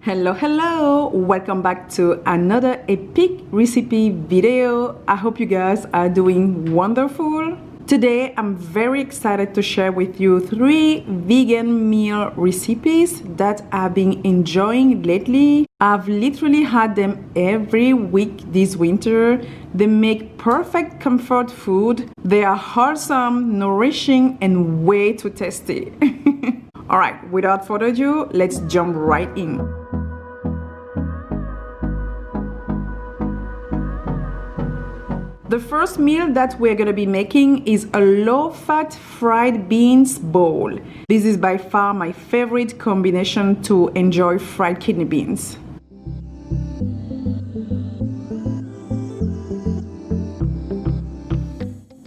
Hello, welcome back to another epic recipe video. I hope you guys are doing wonderful. Today I'm very excited to share with you 3 vegan meal recipes that I've been enjoying lately. I've literally had them every week this winter. They make perfect comfort food. They are wholesome, nourishing, and way too tasty. Alright, without further ado, let's jump right in. The first meal that we're gonna be making is a low-fat fried beans bowl. This is by far my favorite combination to enjoy fried kidney beans.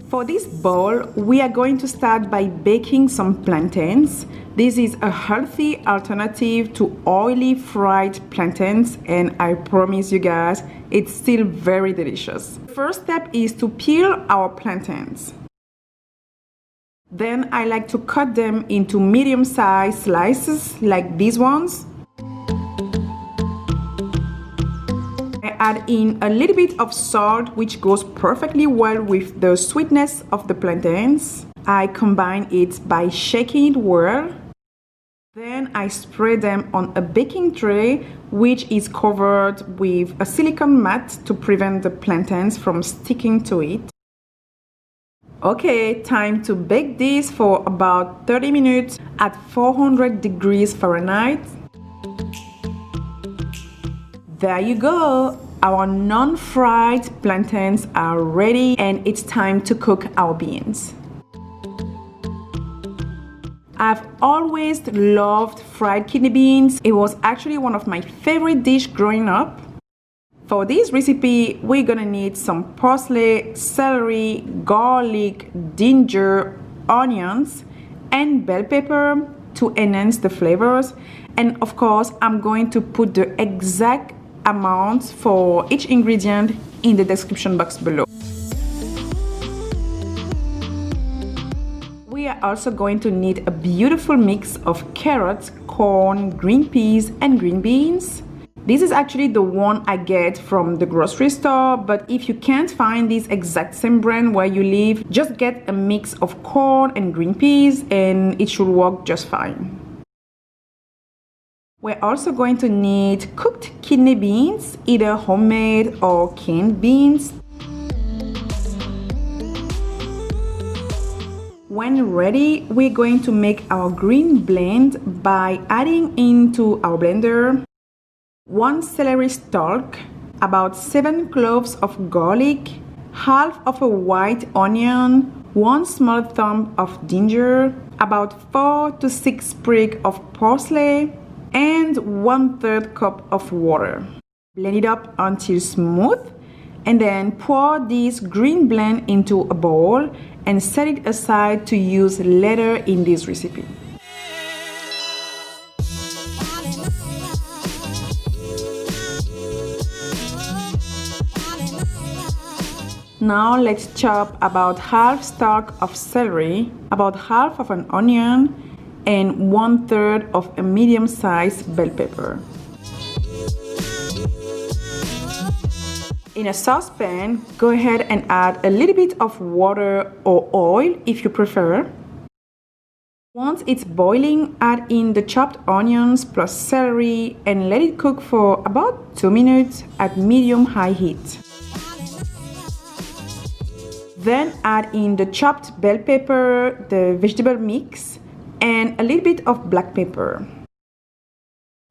For this bowl, we are going to start by baking some plantains. This is a healthy alternative to oily fried plantains, and I promise you guys, it's still very delicious. The first step is to peel our plantains. Then I like to cut them into medium-sized slices like these ones. I add in a little bit of salt, which goes perfectly well with the sweetness of the plantains. I combine it by shaking it well. Then I spread them on a baking tray, which is covered with a silicone mat to prevent the plantains from sticking to it. Okay, time to bake this for about 30 minutes at 400 degrees Fahrenheit. There you go! Our non-fried plantains are ready, and it's time to cook our beans. I've always loved fried kidney beans. It was actually one of my favorite dishes growing up. For this recipe, we're gonna need some parsley, celery, garlic, ginger, onions, and bell pepper to enhance the flavors. And of course, I'm going to put the exact amount for each ingredient in the description box below. We are also going to need a beautiful mix of carrots, corn, green peas, and green beans. This is actually the one I get from the grocery store, but if you can't find this exact same brand where you live, just get a mix of corn and green peas and it should work just fine. We're also going to need cooked kidney beans, either homemade or canned beans. When ready, we're going to make our green blend by adding into our blender 1 celery stalk, about 7 cloves of garlic, half of a white onion, 1 small thumb of ginger, about 4 to 6 sprigs of parsley, and 1/3 cup of water. Blend it up until smooth, and then pour this green blend into a bowl and set it aside to use later in this recipe. Now let's chop about half stalk of celery, about half of an onion, and 1/3 of a medium-sized bell pepper. In a saucepan, go ahead and add a little bit of water or oil if you prefer. Once it's boiling, add in the chopped onions plus celery and let it cook for about 2 minutes at medium-high heat. Then add in the chopped bell pepper, the vegetable mix, and a little bit of black pepper.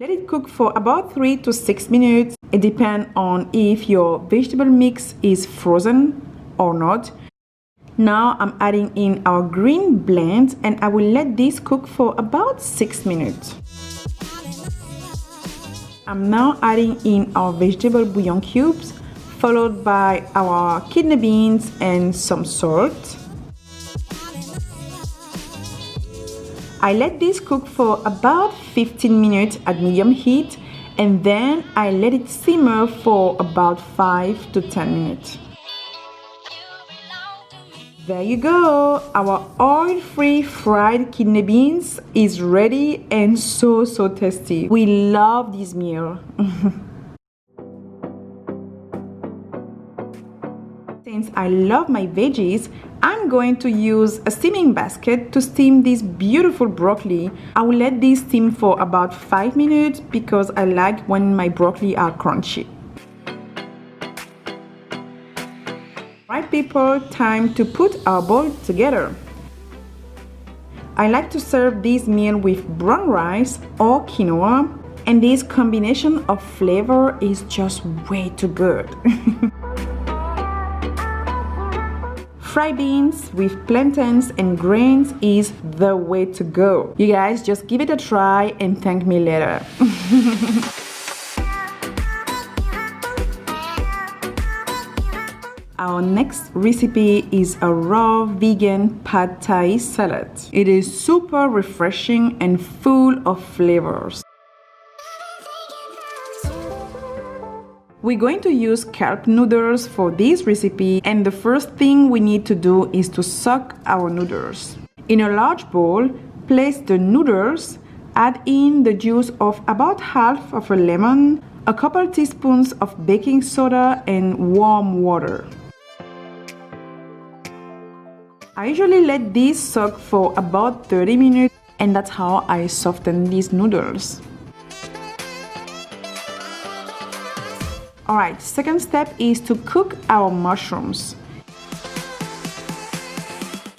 Let it cook for about 3 to 6 minutes. It depends on if your vegetable mix is frozen or not. Now I'm adding in our green blend and I will let this cook for about 6 minutes. I'm now adding in our vegetable bouillon cubes, followed by our kidney beans and some salt. I let this cook for about 15 minutes at medium heat, and then I let it simmer for about 5 to 10 minutes. There you go, our oil-free fried kidney beans is ready and so tasty. We love this meal. Since I love my veggies, I'm going to use a steaming basket to steam this beautiful broccoli. I will let this steam for about 5 minutes because I like when my broccoli are crunchy. Right people, time to put our bowl together. I like to serve this meal with brown rice or quinoa, and this combination of flavor is just way too good. Fried beans with plantains and grains is the way to go. You guys just give it a try and thank me later. Our next recipe is a raw vegan Pad Thai salad. It is super refreshing and full of flavors. We're going to use kelp noodles for this recipe, and the first thing we need to do is to soak our noodles. In a large bowl, place the noodles, add in the juice of about half of a lemon, a couple teaspoons of baking soda and warm water. I usually let these soak for about 30 minutes, and that's how I soften these noodles. Alright, second step is to cook our mushrooms.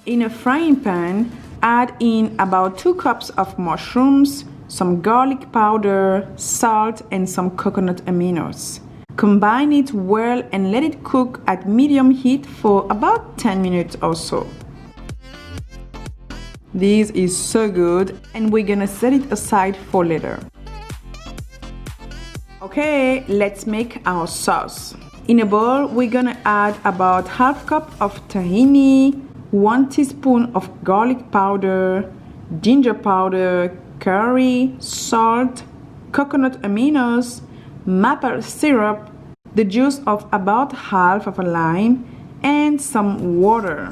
In a frying pan, add in about 2 cups of mushrooms, some garlic powder, salt and some coconut aminos. Combine it well and let it cook at medium heat for about 10 minutes or so. This is so good, and we're gonna set it aside for later. Okay, let's make our sauce. In a bowl, we're gonna add about half cup of tahini, 1 teaspoon of garlic powder, ginger powder, curry, salt, coconut aminos, maple syrup, the juice of about half of a lime, and some water.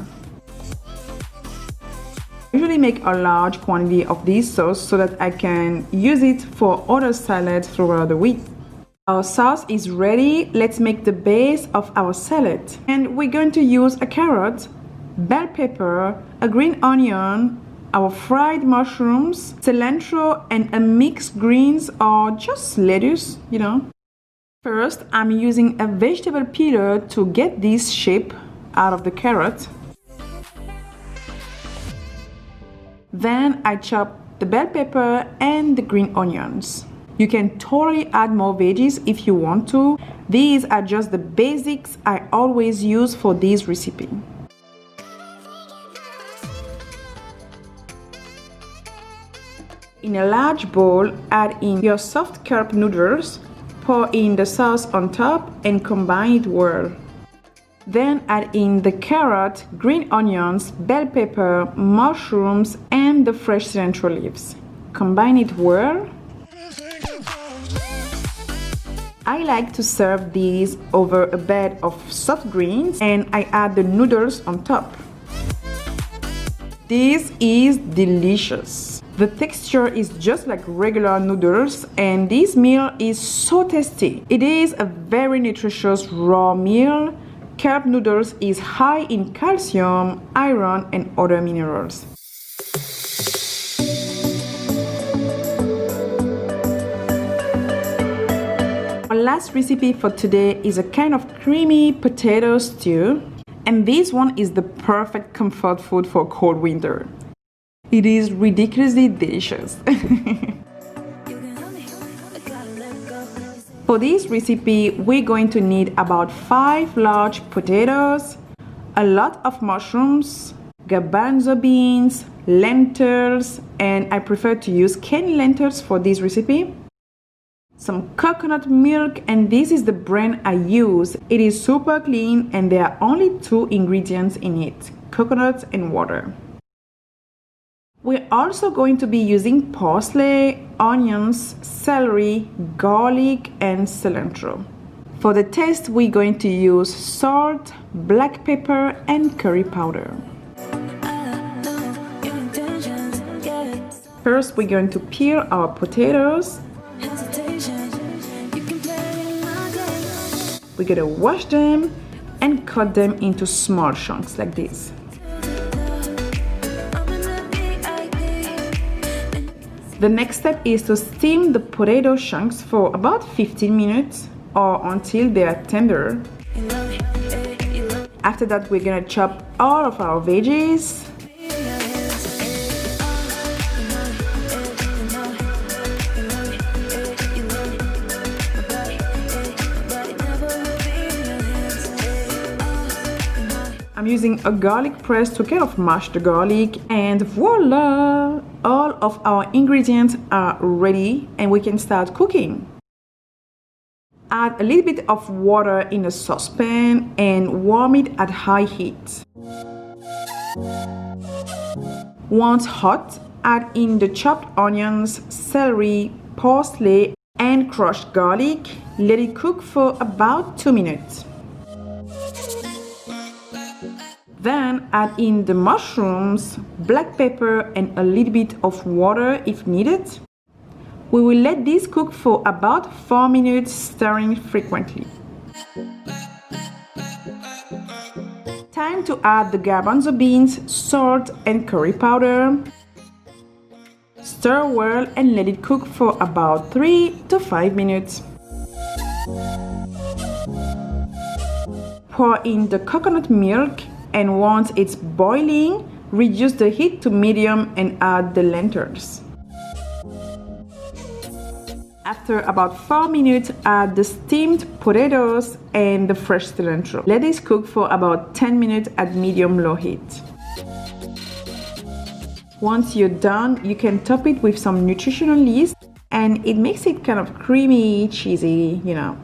I usually make a large quantity of this sauce so that I can use it for other salads throughout the week. Our sauce is ready. Let's make the base of our salad. And we're going to use a carrot, bell pepper, a green onion, our fried mushrooms, cilantro, and a mixed greens or just lettuce, you know. First, I'm using a vegetable peeler to get this shape out of the carrot. Then I chop the bell pepper and the green onions. You can totally add more veggies if you want to. These are just the basics I always use for this recipe. In a large bowl, add in your soft kelp noodles, pour in the sauce on top and combine it well. Then add in the carrot, green onions, bell pepper, mushrooms, and the fresh cilantro leaves. Combine it well. I like to serve these over a bed of soft greens, and I add the noodles on top. This is delicious. The texture is just like regular noodles, and this meal is so tasty. It is a very nutritious raw meal. Kelp noodles is high in calcium, iron, and other minerals. Our last recipe for today is a kind of creamy potato stew, and this one is the perfect comfort food for cold winter. It is ridiculously delicious. For this recipe, we're going to need about 5 large potatoes, a lot of mushrooms, garbanzo beans, lentils, and I prefer to use canned lentils for this recipe, some coconut milk, and this is the brand I use. It is super clean and there are only 2 ingredients in it, coconut and water. We're also going to be using parsley, onions, celery, garlic, and cilantro. For the taste, we're going to use salt, black pepper, and curry powder. First, we're going to peel our potatoes. We're gonna wash them and cut them into small chunks like this. The next step is to steam the potato chunks for about 15 minutes or until they are tender. After that, we're gonna chop all of our veggies. I'm using a garlic press to kind of mash the garlic, and voila! All of our ingredients are ready and we can start cooking. Add a little bit of water in a saucepan and warm it at high heat. Once hot, add in the chopped onions, celery, parsley, and crushed garlic. Let it cook for about 2 minutes. Then add in the mushrooms, black pepper, and a little bit of water if needed. We will let this cook for about 4 minutes, stirring frequently. Time to add the garbanzo beans, salt, and curry powder. Stir well and let it cook for about 3 to 5 minutes. Pour in the coconut milk, and once it's boiling, reduce the heat to medium and add the lentils. After about 4 minutes, add the steamed potatoes and the fresh cilantro. Let this cook for about 10 minutes at medium-low heat. Once you're done, you can top it with some nutritional yeast, and it makes it kind of creamy, cheesy, you know.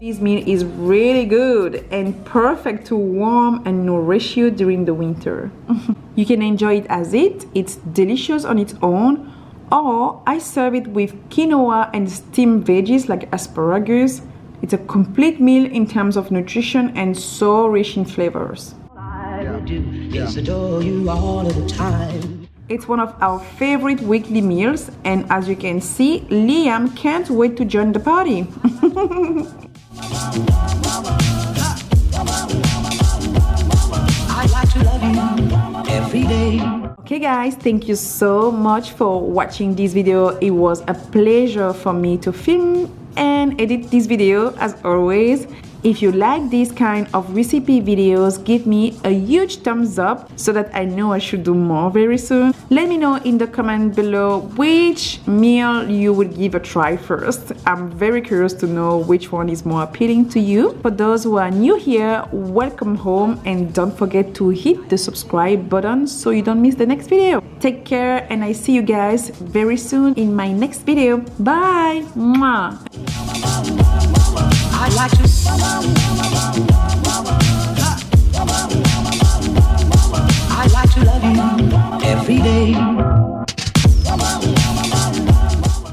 This meal is really good and perfect to warm and nourish you during the winter. You can enjoy it as it's delicious on its own, or I serve it with quinoa and steamed veggies like asparagus. It's a complete meal in terms of nutrition and so rich in flavors. It's one of our favorite weekly meals, and as you can see, Liam can't wait to join the party. Okay guys, thank you so much for watching this video. It was a pleasure for me to film and edit this video as always. If you like this kind of recipe videos, give me a huge thumbs up so that I know I should do more very soon. Let me know in the comment below which meal you would give a try first. I'm very curious to know which one is more appealing to you. For those who are new here, welcome home, and don't forget to hit the subscribe button so you don't miss the next video. Take care, and I see you guys very soon in my next video. Bye! Mwah. I like to